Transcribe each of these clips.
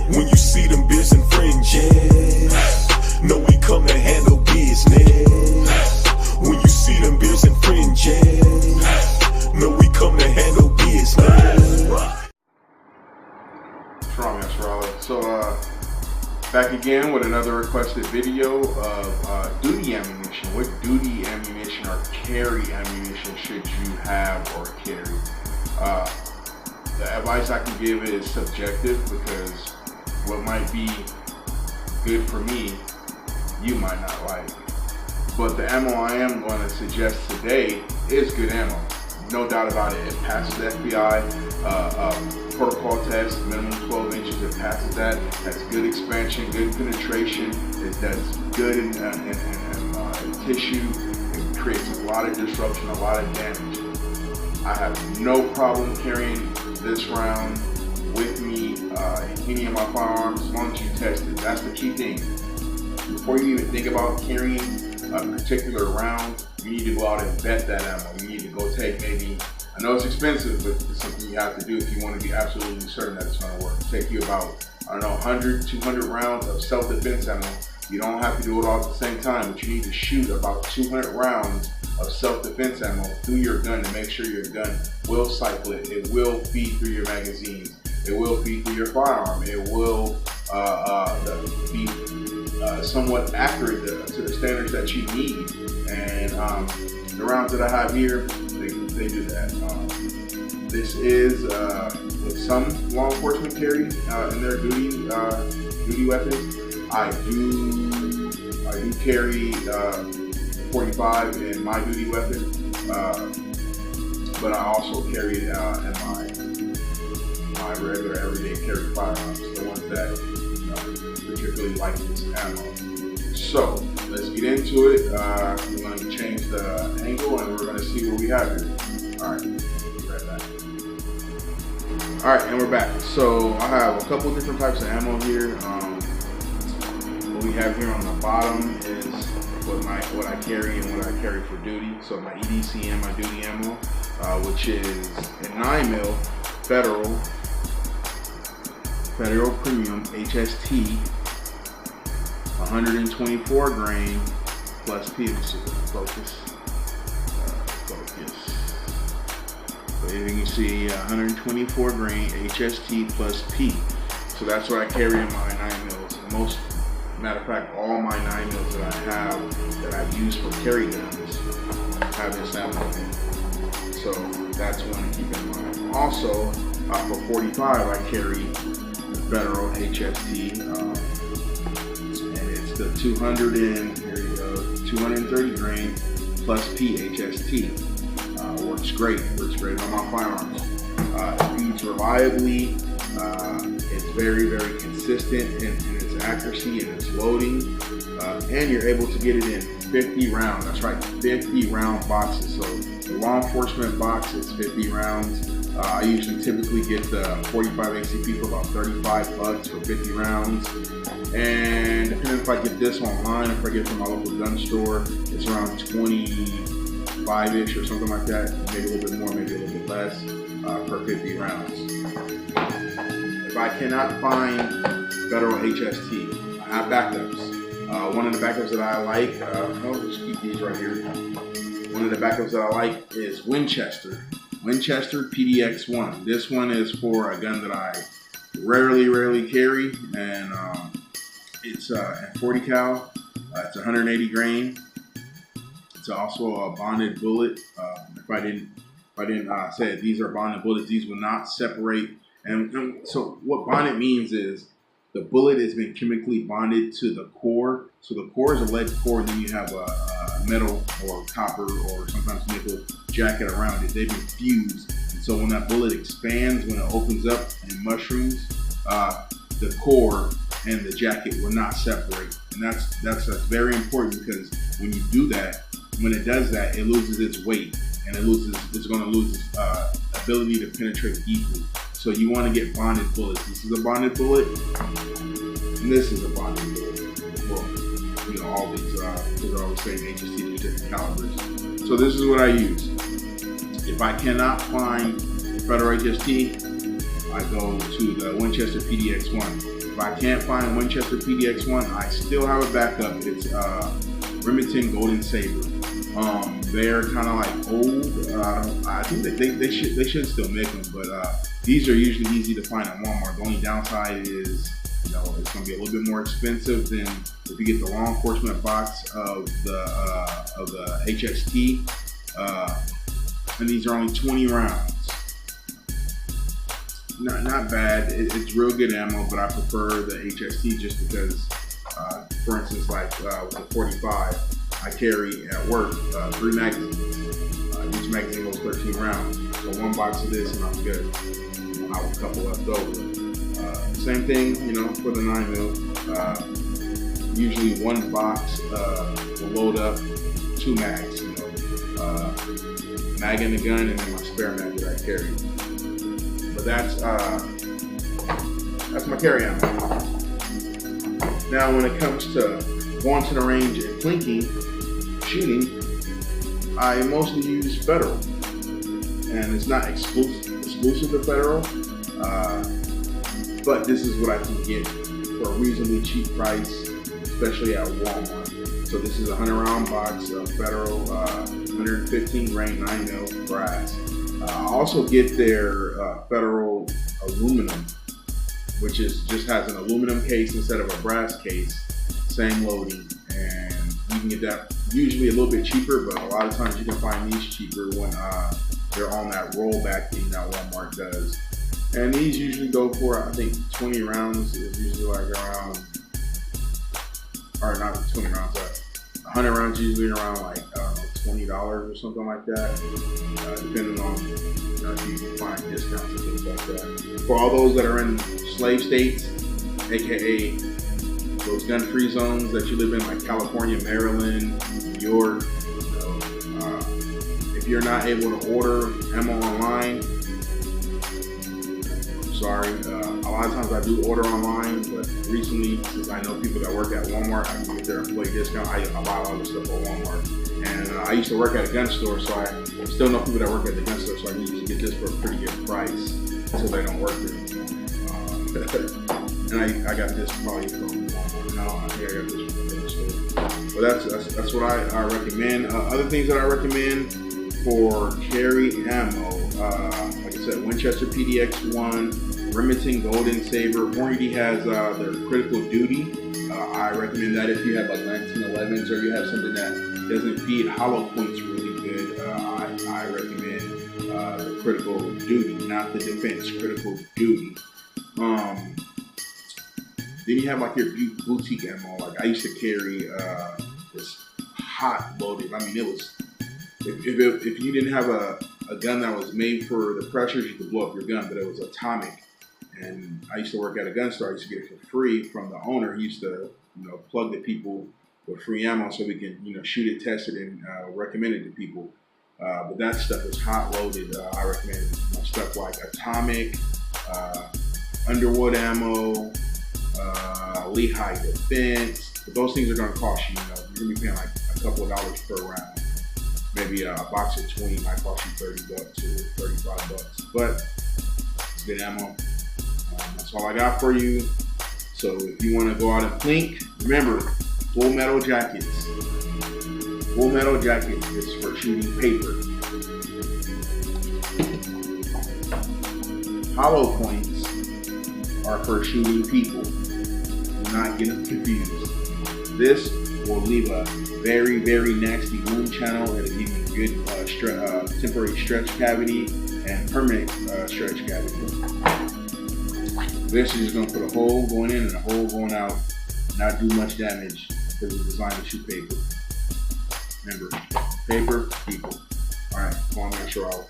When you see them bills and fringes, know we come to handle business. When you see them bills and fringes, know we come to handle business. Strong Nasrallah. So back again with another requested video of duty ammunition. What duty ammunition or carry ammunition should you have or carry? The advice I can give is subjective, because what might be good for me, you might not like. But the ammo I am going to suggest today is good ammo. No doubt about it. It passes the FBI protocol test, minimum 12 inches. It passes that. That's good expansion, good penetration. That's good in tissue. It creates a lot of disruption, a lot of damage. I have no problem carrying this round with me in any of my firearms as long as you test it. That's the key thing. Before you even think about carrying a particular round, you need to go out and vet that ammo. You need to go take maybe, I know it's expensive, but it's something you have to do if you want to be absolutely certain that it's going to work. It'll take you about, I don't know, 100, 200 rounds of self-defense ammo. You don't have to do it all at the same time, but you need to shoot about 200 rounds of self-defense ammo through your gun to make sure your gun will cycle it. It will feed through your magazines. It will feed through your firearm. It will be somewhat accurate to the standards that you need. And the rounds that I have here, they do that. This is what some law enforcement carry in their duty weapons. I do carry 45 in my duty weapon, but I also carry it in my regular everyday carry firearms, the ones that particularly like this ammo. So let's get into it. We're going to change the angle and we're going to see what we have here. All right, be right back. All right, and we're back. So I have a couple different types of ammo here. What we have here on the bottom is what I carry and what I carry for duty. So my EDC and my duty ammo, which is a 9mm Federal Premium HST, 124 grain plus P. Focus. So here you can see 124 grain HST plus P. So that's what I carry in my 9mm. Matter of fact, all my 9mm that I have, that I've used for carry guns, have this ammo in it. So that's one to keep in mind. Also, for 45, I carry the Federal HST, and it's the 230 grain plus P HST. Works great on my firearms. It feeds reliably. It's very, very consistent in its accuracy and its loading, and you're able to get it in 50 rounds. That's right, 50 round boxes. So the law enforcement box is 50 rounds. I usually typically get the 45 ACP for about $35 for 50 rounds. And depending if I get this online, if I get it from my local gun store, it's around 25-ish or something like that. Maybe a little bit more, maybe a little bit less per 50 rounds. If I cannot find Federal HST, I have backups. One of the backups that I like, I'll just keep these right here. One of the backups that I like is Winchester PDX-1. This one is for a gun that I rarely carry, and it's a 40 cal. It's 180 grain. It's also a bonded bullet. If I didn't say it, these are bonded bullets. These will not separate. And so what bonded means is the bullet has been chemically bonded to the core. So the core is a lead core, and then you have a metal or copper or sometimes nickel jacket around it. They've been fused. And so when that bullet expands, when it opens up and mushrooms, the core and the jacket will not separate. And that's very important, because when you do that, when it does that, it loses its weight, and it's going to lose its ability to penetrate deeply. So you want to get bonded bullets. This is a bonded bullet, and this is a bonded bullet. Well, you know, all these, because I always say HST, there's different calibers. So this is what I use. If I cannot find Federal HST, I I go to the Winchester PDX-1. If I can't find Winchester PDX-1, I still have a backup. It's Remington Golden Saber. They're kind of like old. I think they should still make them, but these are usually easy to find at Walmart. The only downside is, you know, it's going to be a little bit more expensive than if you get the law enforcement box of the HXT. And these are only 20 rounds. Not bad. It's real good ammo, but I prefer the HXT just because, for instance, like with the 45, I carry at work 3 magazines. Each magazine goes 13 rounds. So 1 box of this and I'm good. I'll have a couple left over. Same thing, you know, for the 9mm. Usually 1 box will load up 2 mags. You know, mag in the gun and then my spare mag that I carry. But that's my carry ammo. Now, when it comes to going to the range and plinking, shooting, I mostly use Federal, and it's not exclusive to Federal, but this is what I can get for a reasonably cheap price, especially at Walmart. So this is a 100 round box of Federal 115 grain 9mm brass. I also get their Federal aluminum, which just has an aluminum case instead of a brass case, same loading, and you can get that usually a little bit cheaper, but a lot of times you can find these cheaper when they're on that rollback thing that Walmart does. And these usually go for, I think, 20 rounds is usually like around, or not 20 rounds, 100 rounds usually around like, I don't know, $20 or something like that, depending on, you know, if you can find discounts and things like that. For all those that are in slave states, aka those gun-free zones that you live in, like California, Maryland, New York, you know, if you're not able to order ammo online, I'm sorry. A lot of times I do order online, but recently, since I know people that work at Walmart, I can get their employee discount. I buy a lot of stuff at Walmart. And I used to work at a gun store, so I still know people that work at the gun store, so I usually get this for a pretty good price until they don't work there anymore. And I got this probably from Walmart. No, I think I got this from the gun store. But that's what I recommend. Other things that I recommend for carry ammo, like I said, Winchester PDX-1, Remington Golden Saber. Hornady has their critical duty. I recommend that if you have like 1911s or you have something that doesn't feed hollow points really good. I recommend the critical duty, not the defense, critical duty. Then you have like your boutique ammo. Like I used to carry this hot loaded. I mean, it was, if you didn't have a gun that was made for the pressures, you could blow up your gun, but it was atomic. And I used to work at a gun store. I used to get it for free from the owner. He used to, you know, plug the people with free ammo so we can, you know, shoot it, test it, and recommend it to people. But that stuff is hot loaded. I recommend, you know, stuff like atomic, Underwood ammo, Lehigh Defense. But those things are going to cost you, you know, you're going to be paying like a couple of dollars per round. Maybe a box of 20 might cost you $30 or $35. But it's good ammo. That's all I got for you. So if you want to go out and plink, remember, full metal jackets. Full metal jackets is for shooting paper. Hollow points are for shooting people. Do not get them confused. This will leave a very, very nasty wound channel. It'll give you good temporary stretch cavity and permanent stretch cavity. This is just going to put a hole going in and a hole going out, not do much damage because it's designed to shoot paper. Remember, paper, people. Alright, go on there, sure.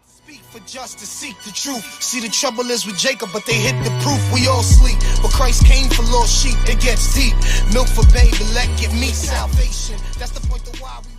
Speak for justice, seek the truth. See, the trouble is with Jacob, but they hit the proof. We all sleep, but Christ came for lost sheep. It gets deep. Milk for baby, let get meat salvation. That's the point of why we